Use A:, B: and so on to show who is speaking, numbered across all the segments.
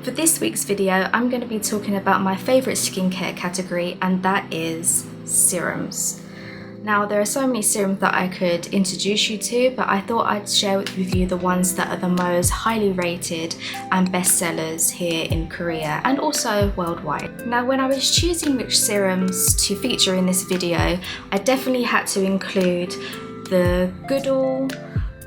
A: For this week's video, I'm going to be talking about my favourite skincare category, and that is serums. Now, there are so many serums that I could introduce you to, but I thought I'd share with you the ones that are the most highly rated and bestsellers here in Korea and also worldwide. Now, when I was choosing which serums to feature in this video, I definitely had to include the Goodal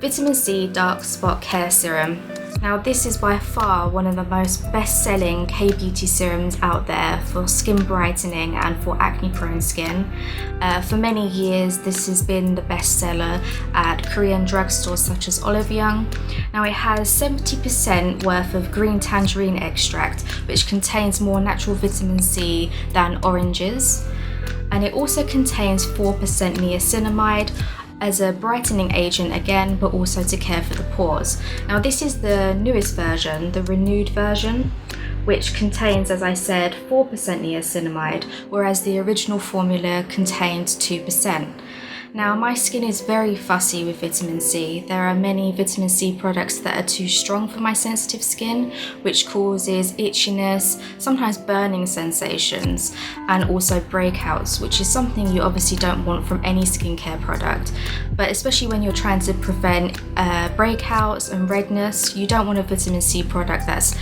A: Vitamin C Dark Spot Care Serum. Now, this is by far one of the most best-selling K-beauty serums out there for skin brightening and for acne-prone skin. For many years, this has been the bestseller at Korean drugstores such as Olive Young. Now, it has 70% worth of green tangerine extract, which contains more natural vitamin C than oranges. And it also contains 4% niacinamide, as a brightening agent again, but also to care for the pores. Now, this is the newest version, the renewed version, which contains, as I said, 4% niacinamide, whereas the original formula contained 2%. Now, my skin is very fussy with vitamin C. There are many vitamin C products that are too strong for my sensitive skin, which causes itchiness, sometimes burning sensations, and also breakouts, which is something you obviously don't want from any skincare product. But especially when you're trying to prevent breakouts and redness, you don't want a vitamin C product that's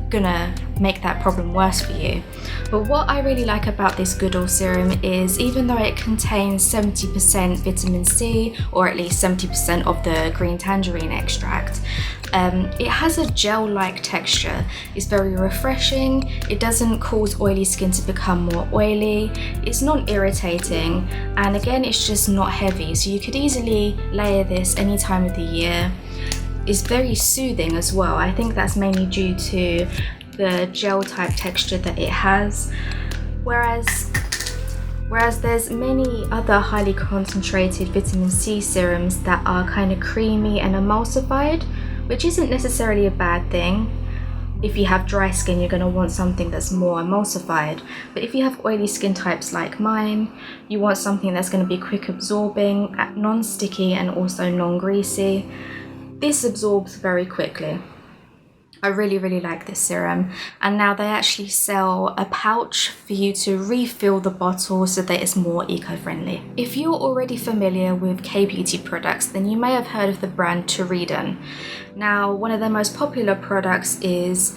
A: gonna make that problem worse for you. But what I really like about this Goodal serum is, even though it contains 70% vitamin C, or at least 70% of the green tangerine extract, it has a gel-like texture. It's very refreshing. It doesn't cause oily skin to become more oily. It's non-irritating, and again, it's just not heavy, so you could easily layer this any time of the year. Is very soothing as well. I think that's mainly due to the gel type texture that it has, whereas there's many other highly concentrated vitamin C serums that are kind of creamy and emulsified, which isn't necessarily a bad thing. If you have dry skin, you're going to want something that's more emulsified, but if you have oily skin types like mine, you want something that's going to be quick absorbing, non-sticky, and also non-greasy. This absorbs very quickly. I really like this serum, and now they actually sell a pouch for you to refill the bottle so that it's more eco-friendly. If you're already familiar with K-beauty products, then you may have heard of the brand Torriden. Now, one of their most popular products is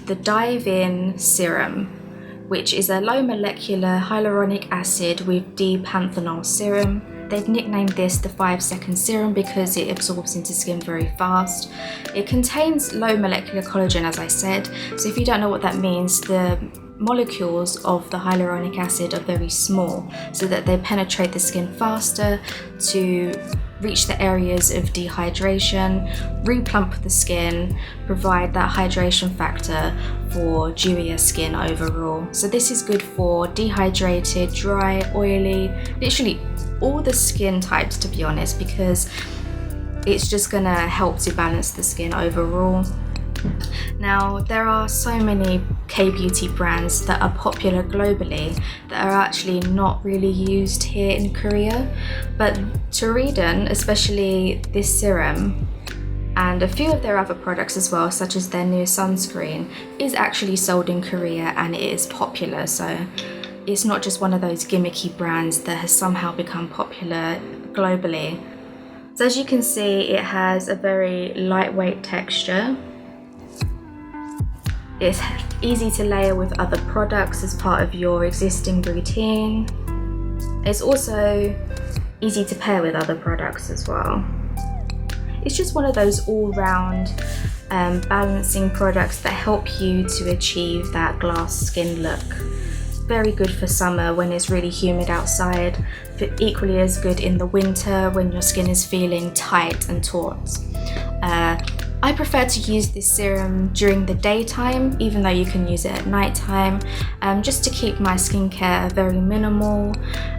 A: the Dive-In Serum, which is a low molecular hyaluronic acid with D-panthenol serum. They've nicknamed this the 5-second serum because it absorbs into skin very fast. It contains low molecular collagen, as I said, so if you don't know what that means, the molecules of the hyaluronic acid are very small, so that they penetrate the skin faster to reach the areas of dehydration, replump the skin, provide that hydration factor for dewier skin overall. So this is good for dehydrated, dry, oily, literally all the skin types, to be honest, because it's just gonna help to balance the skin overall. Now, there are so many K-beauty brands that are popular globally that are actually not really used here in Korea, but Torriden, especially this serum, and a few of their other products as well, such as their new sunscreen, is actually sold in Korea and it is popular. So it's not just one of those gimmicky brands that has somehow become popular globally. So as you can see, it has a very lightweight texture. It's easy to layer with other products as part of your existing routine. It's also easy to pair with other products as well. It's just one of those all-round balancing products that help you to achieve that glass skin look. Very good for summer when it's really humid outside, but equally as good in the winter when your skin is feeling tight and taut. I prefer to use this serum during the daytime, even though you can use it at nighttime, just to keep my skincare very minimal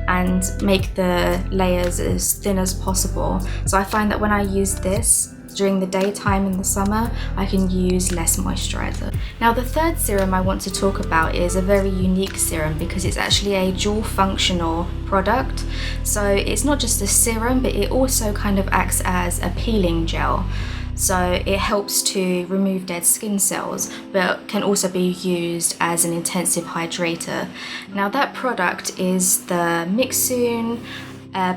A: and make the layers as thin as possible. So I find that when I use this during the daytime in the summer, I can use less moisturizer. Now, the third serum I want to talk about is a very unique serum because it's actually a dual functional product. So it's not just a serum, but it also kind of acts as a peeling gel. so it helps to remove dead skin cells, but can also be used as an intensive hydrator. Now that product is the Mixsoon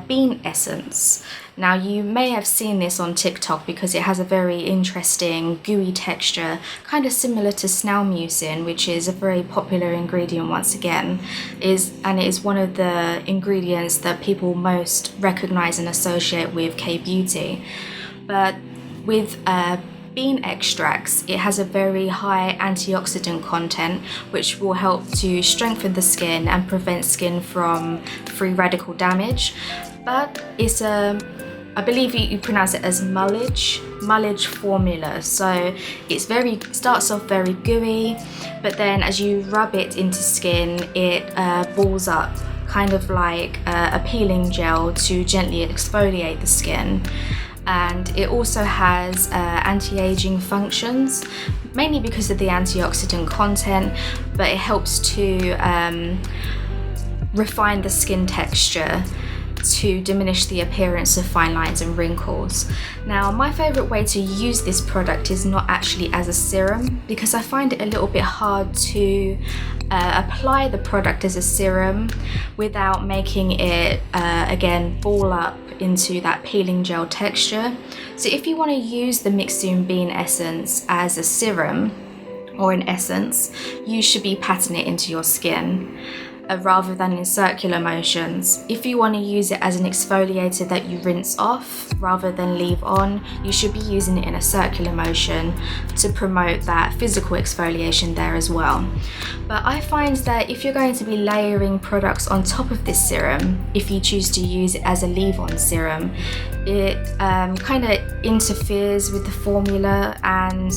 A: Bean Essence. Now you may have seen this on TikTok because it has a very interesting gooey texture, kind of similar to snail mucin, which is a very popular ingredient once again, and it is one of the ingredients that people most recognize and associate with K-beauty. But with bean extracts, it has a very high antioxidant content, which will help to strengthen the skin and prevent skin from free radical damage. But it's I believe you pronounce it as mullage formula. So it starts off very gooey, but then as you rub it into skin, it balls up, kind of like a peeling gel to gently exfoliate the skin. And it also has anti-aging functions, mainly because of the antioxidant content, but it helps to refine the skin texture to diminish the appearance of fine lines and wrinkles. Now, my favorite way to use this product is not actually as a serum, because I find it a little bit hard to apply the product as a serum without making it again ball up into that peeling gel texture. So if you want to use the Mixsoon Bean Essence as a serum or an essence, you should be patting it into your skin rather than in circular motions. If you want to use it as an exfoliator that you rinse off rather than leave on, you should be using it in a circular motion to promote that physical exfoliation there as well. But I find that if you're going to be layering products on top of this serum, if you choose to use it as a leave-on serum, it kind of interferes with the formula and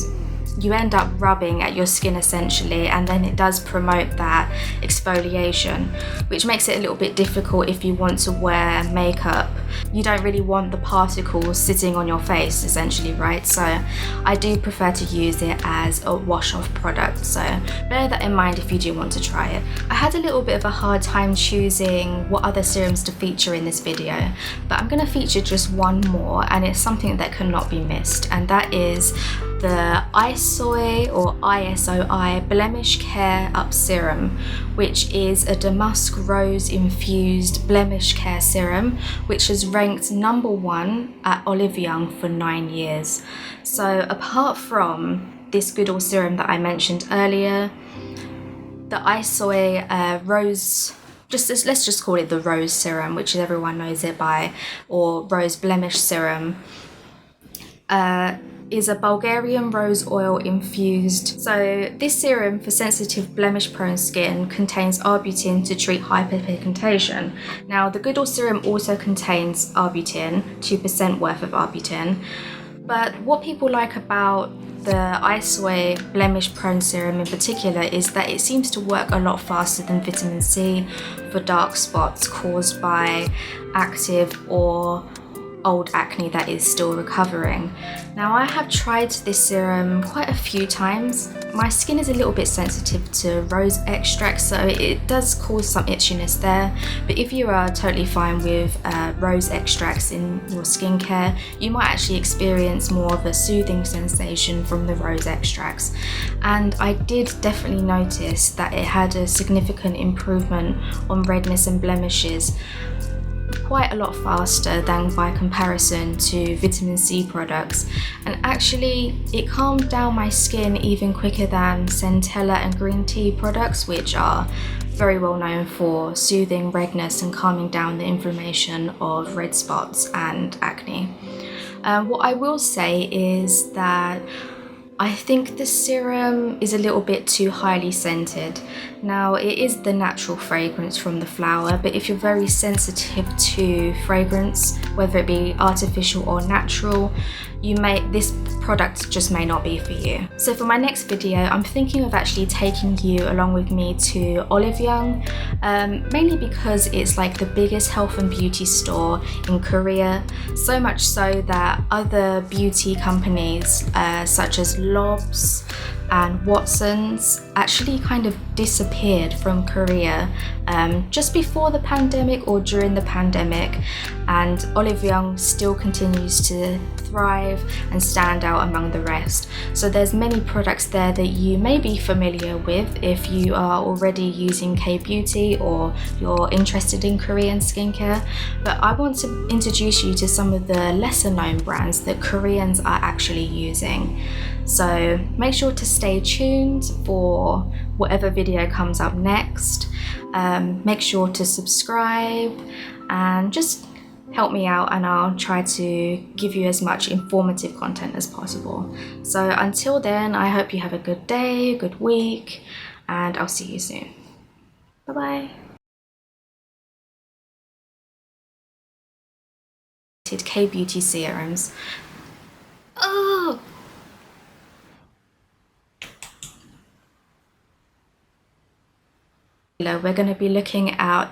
A: you end up rubbing at your skin essentially, and then it does promote that exfoliation, which makes it a little bit difficult if you want to wear makeup. You don't really want the particles sitting on your face essentially, right? So I do prefer to use it as a wash-off product, so bear that in mind if you do want to try it. I had a little bit of a hard time choosing what other serums to feature in this video, but I'm going to feature just one more, and it's something that cannot be missed, and that is the ISOI or ISOI Blemish Care Up Serum, which is a damask rose infused blemish care serum, which has ranked #1 at Olive Young for 9 years. So apart from this Goodal serum that I mentioned earlier, the ISOI rose, let's just call it the rose serum, which everyone knows it by, or rose blemish serum, is a Bulgarian rose oil infused. So this serum for sensitive blemish prone skin contains arbutin to treat hyperpigmentation. Now the Goodal serum also contains arbutin, 2% worth of arbutin, but what people like about the ISOI blemish prone serum in particular is that it seems to work a lot faster than vitamin C for dark spots caused by active or old acne that is still recovering. Now I have tried this serum quite a few times. My skin is a little bit sensitive to rose extract, so it does cause some itchiness there, but if you are totally fine with rose extracts in your skincare, you might actually experience more of a soothing sensation from the rose extracts. And I did definitely notice that it had a significant improvement on redness and blemishes, quite a lot faster than by comparison to vitamin C products, and actually it calmed down my skin even quicker than centella and green tea products, which are very well known for soothing redness and calming down the inflammation of red spots and acne. What I will say is that I think the serum is a little bit too highly scented. Now it is the natural fragrance from the flower, but if you're very sensitive to fragrance, whether it be artificial or natural, this product just may not be for you. So for my next video, I'm thinking of actually taking you along with me to Olive Young, mainly because it's like the biggest health and beauty store in Korea, so much so that other beauty companies such as Lobs, and Watsons actually kind of disappeared from Korea just before the pandemic or during the pandemic, and Olive Young still continues to thrive and stand out among the rest. So there's many products there that you may be familiar with if you are already using K-beauty or you're interested in Korean skincare, but I want to introduce you to some of the lesser known brands that Koreans are actually using. So make sure to stay tuned for whatever video comes up next. Make sure to subscribe and just help me out, and I'll try to give you as much informative content as possible. So until then, I hope you have a good day, a good week, and I'll see you soon. Bye bye. K-beauty serums. Oh! We're going to be looking at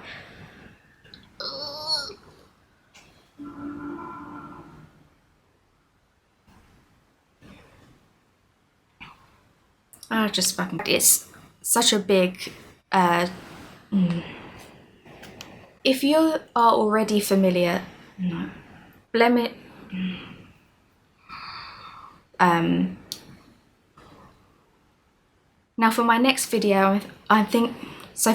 A: just fucking, it's such a big if you are already familiar, no, blemish, now for my next video, I think so